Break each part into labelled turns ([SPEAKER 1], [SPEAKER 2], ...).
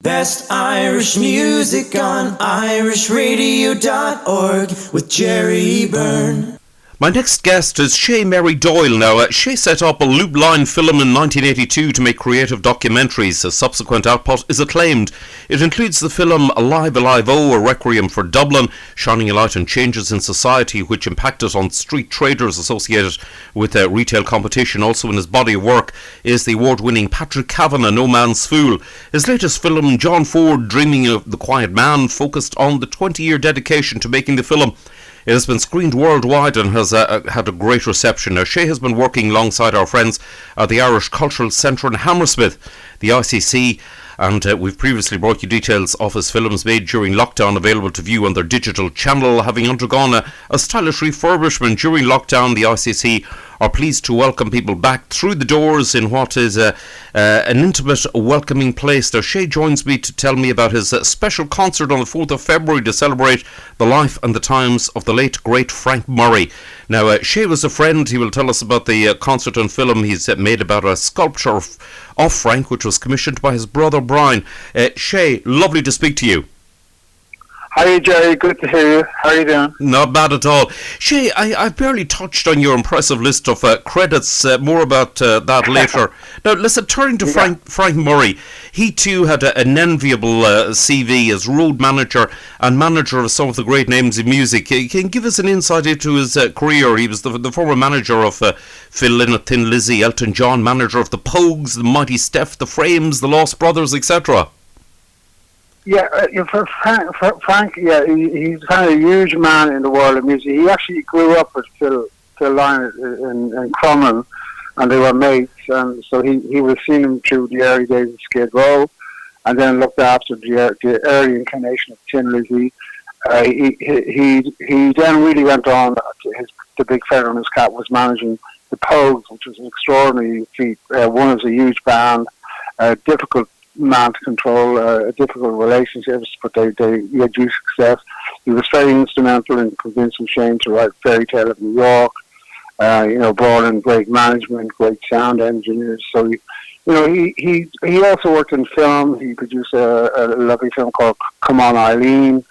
[SPEAKER 1] Best Irish music on irishradio.org with Jerry Byrne.
[SPEAKER 2] My next guest is Shay Mary Doyle. Now, Shay set up a loop line film in 1982 to make creative documentaries. A subsequent output is acclaimed. It includes the film Alive, Alive, Oh, A Requiem for Dublin, shining a light on changes in society which impacted on street traders associated with retail competition. Also in his body of work is the award-winning Patrick Kavanagh, No Man's Fool. His latest film, John Ford, Dreaming of the Quiet Man, focused on the 20-year dedication to making the film. It has been screened worldwide and has had a great reception. Now, Shay has been working alongside our friends at the Irish Cultural Centre in Hammersmith, the ICC, and we've previously brought you details of his films made during lockdown, available to view on their digital channel. Having undergone a stylish refurbishment during lockdown, the ICC are pleased to welcome people back through the doors in what is an intimate, welcoming place. Now, Shay joins me to tell me about his special concert on the 4th of February to celebrate the life and the times of the late, great Frank Murray. Now, Shay was a friend. He will tell us about the concert and film he's made about a sculpture of Frank, which was commissioned by his brother Brian. Shay, lovely to speak to you.
[SPEAKER 3] Hi Jerry, good to hear you. How are you doing?
[SPEAKER 2] Not bad at all. Shay, I've barely touched on your impressive list of credits, more about that later. Now, listen, turning to Frank Murray, he too had an enviable CV as road manager and manager of some of the great names in music. Can you give us an insight into his career? He was the former manager of Phil Lynott, Thin Lizzy, Elton John, manager of the Pogues, the Mighty Steph, the Frames, the Lost Brothers, etc.
[SPEAKER 3] Yeah, for Frank, yeah, he's kind of a huge man in the world of music. He actually grew up with Phil Lynott in Crumlin, and they were mates, and so he was seeing him through the early days of Skid Row, and then looked after the early incarnation of Thin Lizzy. He then really went on to the big feather on his cap was managing the Pogues, which was an extraordinary feat. One is a huge band, difficult man to control, difficult relationships, but they had huge success. He was very instrumental in convincing Shane to write Fairy Tale of New York. Brought in great management, great sound engineers. So he also worked in film. He produced a lovely film called Come On Eileen.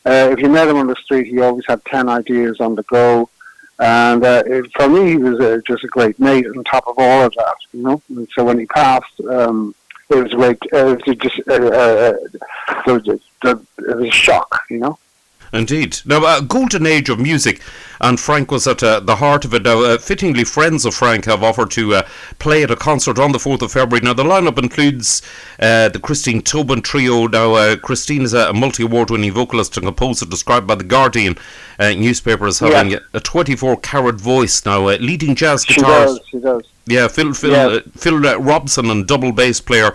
[SPEAKER 3] If you met him on the street, he always had 10 ideas on the go. And for me, he was just a great mate on top of all of that, And so when he passed, it was great. It was a shock,
[SPEAKER 2] Indeed. Now, a golden age of music, and Frank was at the heart of it. Now, fittingly, friends of Frank have offered to play at a concert on the 4th of February. Now, the lineup includes the Christine Tobin Trio. Now, Christine is a multi-award-winning vocalist and composer described by The Guardian newspaper as having a 24-carat voice. Now, leading jazz guitarist.
[SPEAKER 3] She does.
[SPEAKER 2] Yeah, Phil Robson and double bass player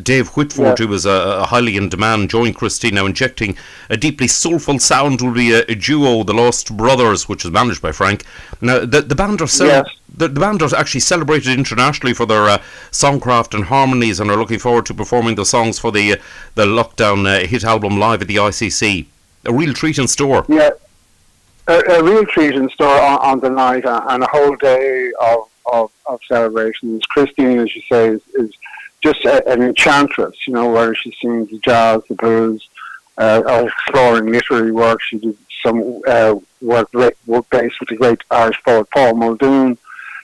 [SPEAKER 2] Dave Whitford, who was a highly in demand, joined Christine. Now, injecting a deeply soulful sound will be a duo, the Lost Brothers, which is managed by Frank. Now, the band are the band are actually celebrated internationally for their songcraft and harmonies, and are looking forward to performing the songs for the lockdown hit album live at the ICC. A real treat in store.
[SPEAKER 3] Yeah, a real treat in store on the night, and a whole day of celebrations. Christine, as you say, is just an enchantress, whether she sings the jazz, the blues, or exploring literary work. She did some work based with the great Irish poet Paul Muldoon.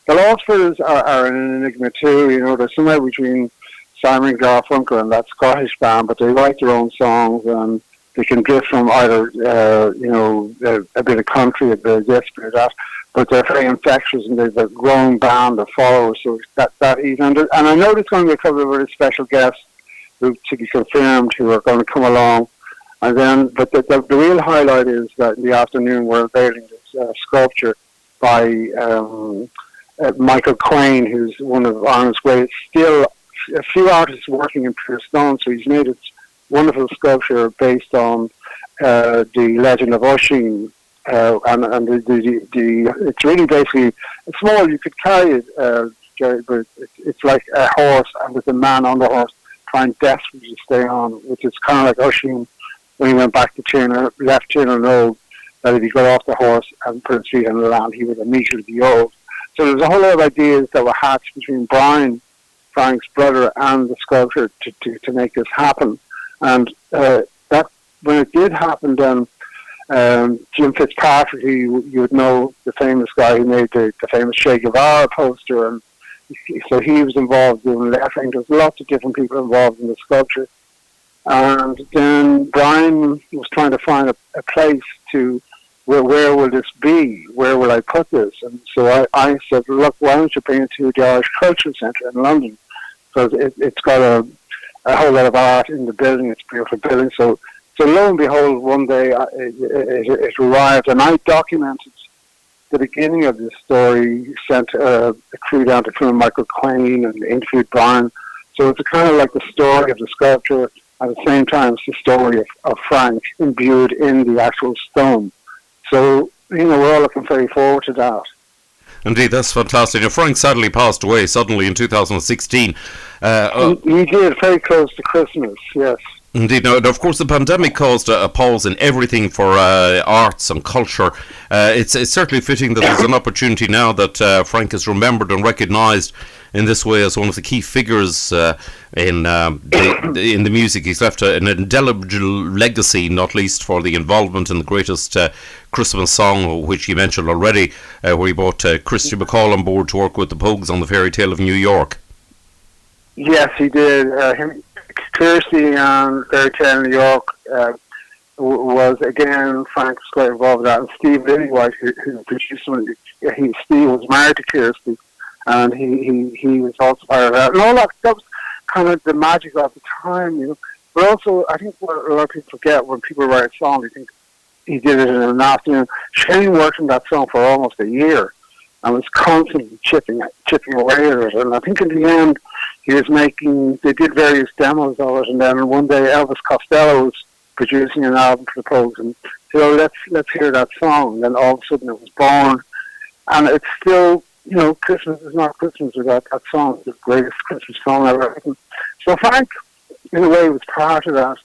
[SPEAKER 3] The Lost Brothers are an enigma too, they're somewhere between Simon Garfunkel and that Scottish band, but they write their own songs, and they can drift from either, a bit of country, a bit of this, a bit of that, but they're very infectious, and there's a growing band of followers. So that even, and I know there's going to be a couple of very special guests to be confirmed who are going to come along. And then, but the real highlight is that in the afternoon we're unveiling this sculpture by Michael Quain, who's one of Ireland's greatest, still a few artists working in pure stone. So he's made this wonderful sculpture based on the legend of Oisin. And it's really basically it's small. You could carry it, Jerry, but it's like a horse, and with a man on the horse trying desperately to stay on, which is kind of like Oisin when he went back to left Tiernan Road, that if he got off the horse and put his feet on the land, he would immediately be old. So there's a whole lot of ideas that were hatched between Brian, Frank's brother, and the sculptor to make this happen. And that when it did happen, then Jim Fitzpatrick, you would know, the famous guy who made the famous Che Guevara poster, and so he was involved in lettering. There's lots of different people involved in the sculpture. And then Brian was trying to find a place to, where will this be? Where will I put this? And so I said, look, why don't you bring it to the Irish Cultural Centre in London? Because it's got a whole lot of art in the building. It's a beautiful building. So lo and behold, one day it arrived, and I documented the beginning of this story, sent a crew down to film Michael Quain and interviewed Brian. So it's kind of like the story of the sculpture. At the same time, it's the story of Frank imbued in the actual stone. So, we're all looking very forward to that.
[SPEAKER 2] Indeed, that's fantastic. Now, Frank sadly passed away suddenly in 2016.
[SPEAKER 3] He did, very close to Christmas, yes.
[SPEAKER 2] Indeed. Now, of course, the pandemic caused a pause in everything for arts and culture. It's certainly fitting that there's an opportunity now that Frank is remembered and recognised in this way as one of the key figures in the music. He's left an indelible legacy, not least for the involvement in the greatest Christmas song, which you mentioned already, where he brought Christian McCall on board to work with the Pogues on the Fairy Tale of New York.
[SPEAKER 3] Yes, he did. Kirsty and Fairy Tale of New York was, again, Frank was quite involved with that. And Steve Lillywhite, who produced Steve was married to Kirsty, and he was also part of that. And all that was kind of the magic of the time, But also, I think what a lot of people forget, when people write a song, they think he did it in an afternoon. Shane worked on that song for almost a year and was constantly chipping away at it. And I think in the end, they did various demos of it, and then one day Elvis Costello was producing an album for the Pogues, and said, let's hear that song. And then all of a sudden it was born. And it's still, Christmas is not Christmas without that song. It's the greatest Christmas song ever written. So Frank, in a way, was part of that.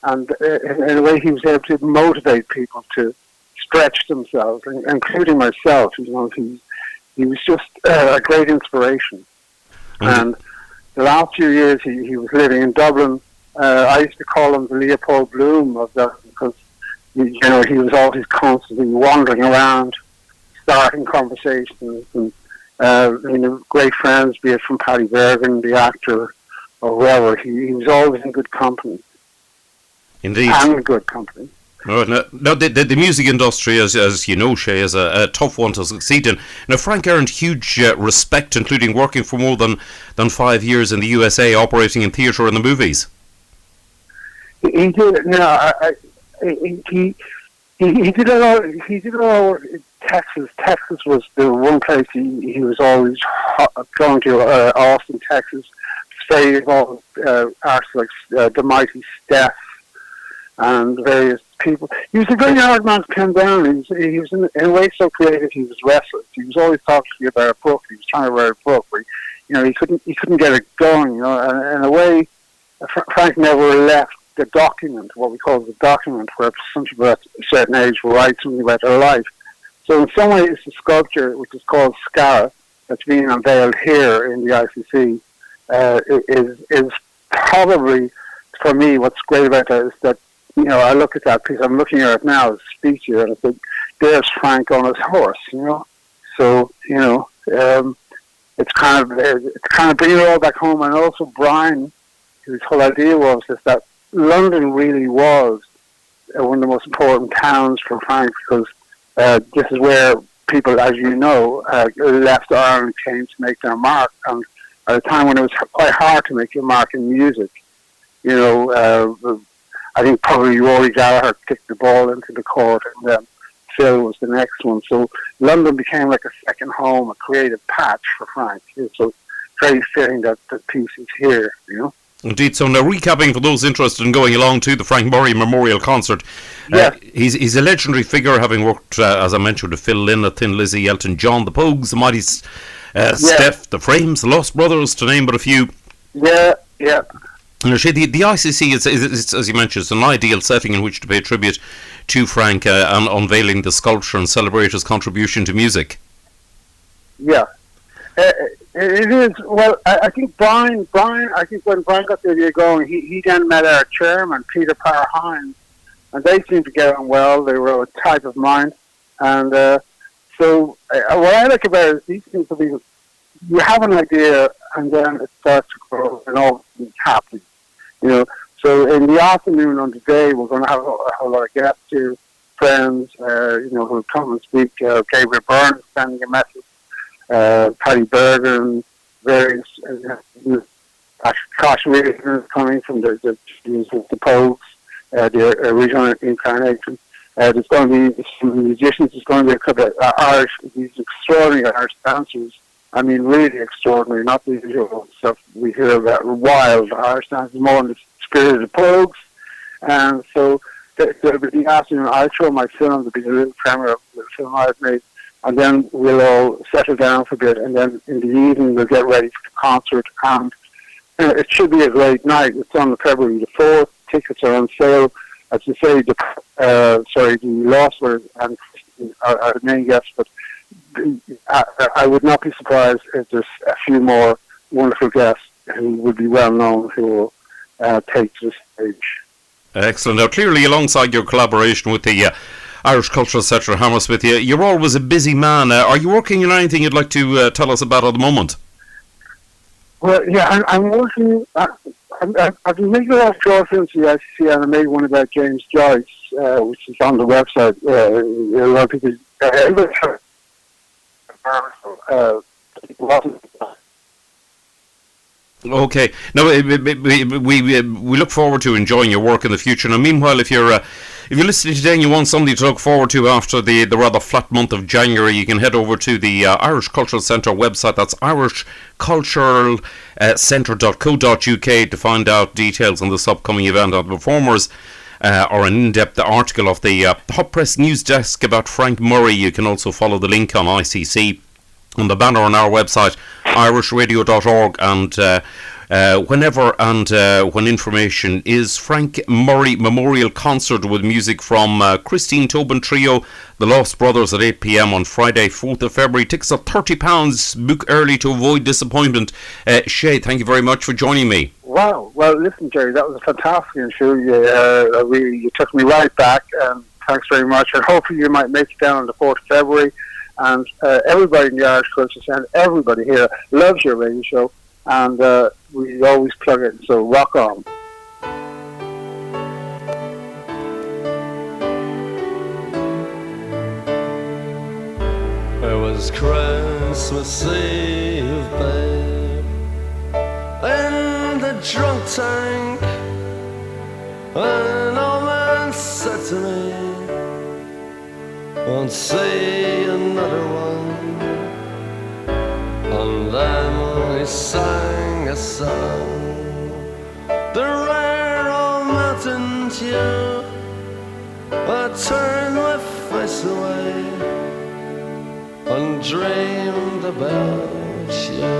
[SPEAKER 3] And in a way, he was able to motivate people to stretch themselves, including myself. He was just a great inspiration. Mm-hmm. And the last few years he was living in Dublin. I used to call him the Leopold Bloom of that, because he was always constantly wandering around, starting conversations, and great friends, be it from Paddy Bergen, the actor, or whoever. He was always in good company.
[SPEAKER 2] Indeed.
[SPEAKER 3] And good company.
[SPEAKER 2] Now, the music industry, as you know, Shay, is a tough one to succeed in. Now, Frank earned huge respect, including working for more than 5 years in the USA, operating in theatre and the movies.
[SPEAKER 3] He did. No, he did a lot. He did a lot in Texas. Texas was the one place he was always going to. Austin, Texas. Very involved artists like the Mighty Steph and various people. He was a very hard man to pin down. He was in a way so creative. He was restless. He was always talking to you about a book. He was trying to write a book, but he couldn't get it going. And in a way, Frank never left the document, what we call the document, where some people at a certain age will write something about their life. So in some ways, the sculpture, which is called Scar, that's being unveiled here in the ICC, is probably, for me, what's great about that is that, I look at that piece, I'm looking at it now, as a speech here, and I think, there's Frank on his horse, So, it's kind of bringing it all back home. And also Brian, whose whole idea was that London really was one of the most important towns for Frank, because this is where people, as you know, left Ireland, came to make their mark. And at a time when it was quite hard to make your mark in music, I think probably Rory Gallagher kicked the ball into the court, and then Phil was the next one. So London became like a second home, a creative patch for Frank. So very fitting that the piece is here,
[SPEAKER 2] Indeed. So now, recapping for those interested in going along to the Frank Murray Memorial Concert,
[SPEAKER 3] yes.
[SPEAKER 2] He's a legendary figure, having worked, as I mentioned, with Phil Lynott, Thin Lizzy, Elton John, the Pogues, the Mighty Steph, the Frames, the Lost Brothers, to name but a few.
[SPEAKER 3] Yeah.
[SPEAKER 2] The ICC is, as you mentioned, it's an ideal setting in which to pay tribute to Frank and unveiling the sculpture and celebrate his contribution to music.
[SPEAKER 3] Yeah. Uh, it is. Well, I think Brian. I think when Brian got the idea going, he then met our chairman, Peter Parr Hines, and they seemed to get on well. They were a type of mind, and so what I like about it is these things will be. You have an idea, and then it starts to grow, and all things happen. You know. So in the afternoon on the day, we're going to have a whole lot of guests here, friends, who'll come and speak. Gabriel Byrne sending a message. Paddy Bergen, various Cash Reason coming from the Pogues, the original incarnation. There's going to be some musicians. There's going to be a couple of Irish, these extraordinary Irish dancers. I mean, really extraordinary. Not the usual stuff we hear about. Wild Irish dancers, more in the spirit of the Pogues. And so the afternoon, I'll show my film. There'll be a little premiere of the film I've made. And then we'll all settle down for a bit, and then in the evening we'll get ready for the concert, and it should be a great night. It's on February the 4th. Tickets are on sale. As you say, the Lost were and are the main guests, but I would not be surprised if there's a few more wonderful guests who would be well known who will take to the stage.
[SPEAKER 2] Excellent. Now, clearly, alongside your collaboration with the Irish Cultural Centre Hammersmith, you're always a busy man. Are you working on anything you'd like to tell us about at the moment?
[SPEAKER 3] Well, yeah, I'm working. I've been making a lot of short films for the ICC, and I made one about James Joyce, which is on the website. A lot of people.
[SPEAKER 2] Okay. Now we look forward to enjoying your work in the future. Now, meanwhile, if you're listening today and you want something to look forward to after the rather flat month of January, you can head over to the Irish Cultural Centre website. That's irishculturalcentre.co.uk to find out details on this upcoming event, on the performers, or an in-depth article of the Hot Press News Desk about Frank Murray. You can also follow the link on ICC on the banner on our website, irishradio.org, and whenever and when information is Frank Murray Memorial Concert with music from Christine Tobin Trio, the Lost Brothers at 8 p.m. on Friday, 4th of February. Tickets are £30. Book early to avoid disappointment. Shay, thank you very much for joining me.
[SPEAKER 3] Wow. Well, listen, Jerry, that was a fantastic interview. You took me right back, and thanks very much. And hopefully you might make it down on the 4th of February. And everybody in the Irish Culture Centre, everybody here loves your radio show, and we always plug it, so rock on.
[SPEAKER 4] It was Christmas Eve, babe, in the drunk tank, an old man said to me, won't see another one. And then he sang a song, the rare old mountain tune. I turned my face away and dreamed about you.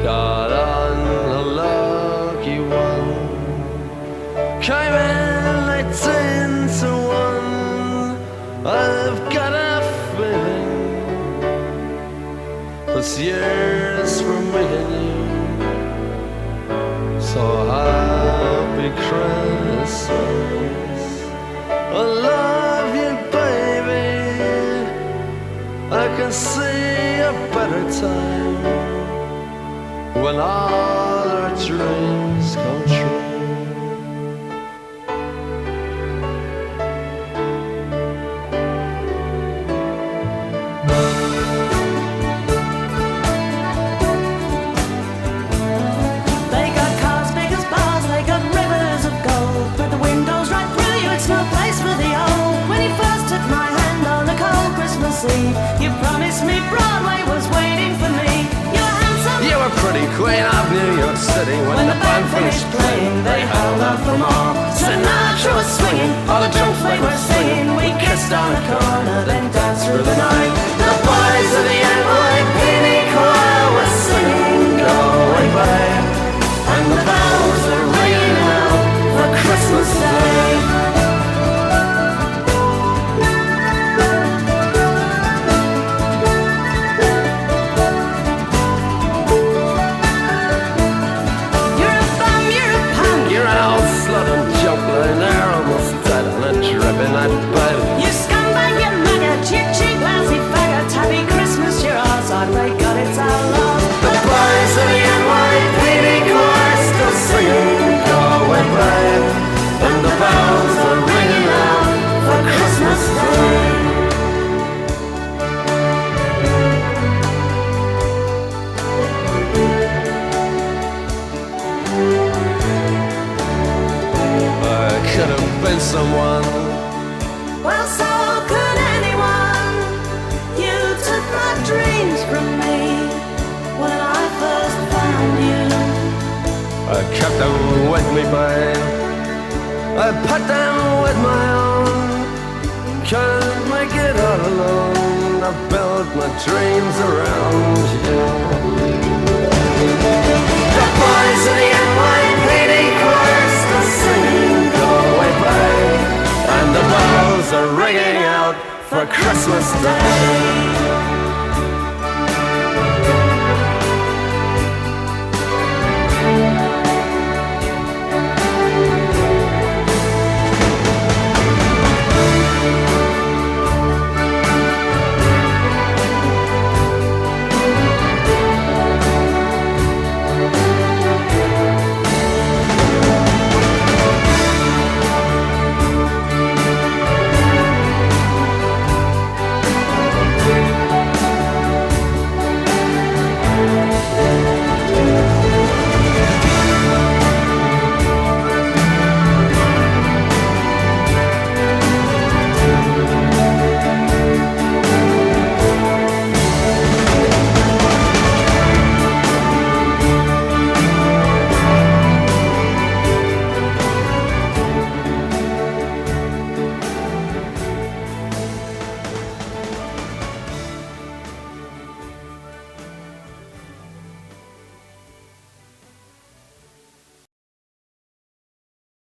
[SPEAKER 4] Got on a lucky one, came in 18 to 1. I've got a feeling this year's for me and you. So happy Christmas, I love you, baby. I can see a better time when all our dreams come true.
[SPEAKER 5] You promised me Broadway was waiting for me. You were handsome.
[SPEAKER 4] You were pretty queen of New York City. When the band finished playing, they held out for more. Sinatra was swinging, all the jokes they were singing. We kissed on a corner, then danced through the night. The boys of the NYPD choir were singing Go Away Babe, and the bells are ringing out for Christmas Day. junk lying there almost dead on a dripping hot bed.
[SPEAKER 5] You scumbag, you maggot, cheap, cheap, lousy faggot. Happy Christmas, you're ours, I pray God it's our love.
[SPEAKER 4] The boys of the NYPD chorus still singing Go Away Babe, and the bells are ringing out for Christmas Day. Could have been someone.
[SPEAKER 5] Well, so could anyone. You took my dreams from me when I first found you.
[SPEAKER 4] I kept them with me, babe. I put them with my own. Can't make it all alone. I built my dreams around you. The boys of the NYPD chorus are singing Go Away Babe, and the bells are ringing out for Christmas Day.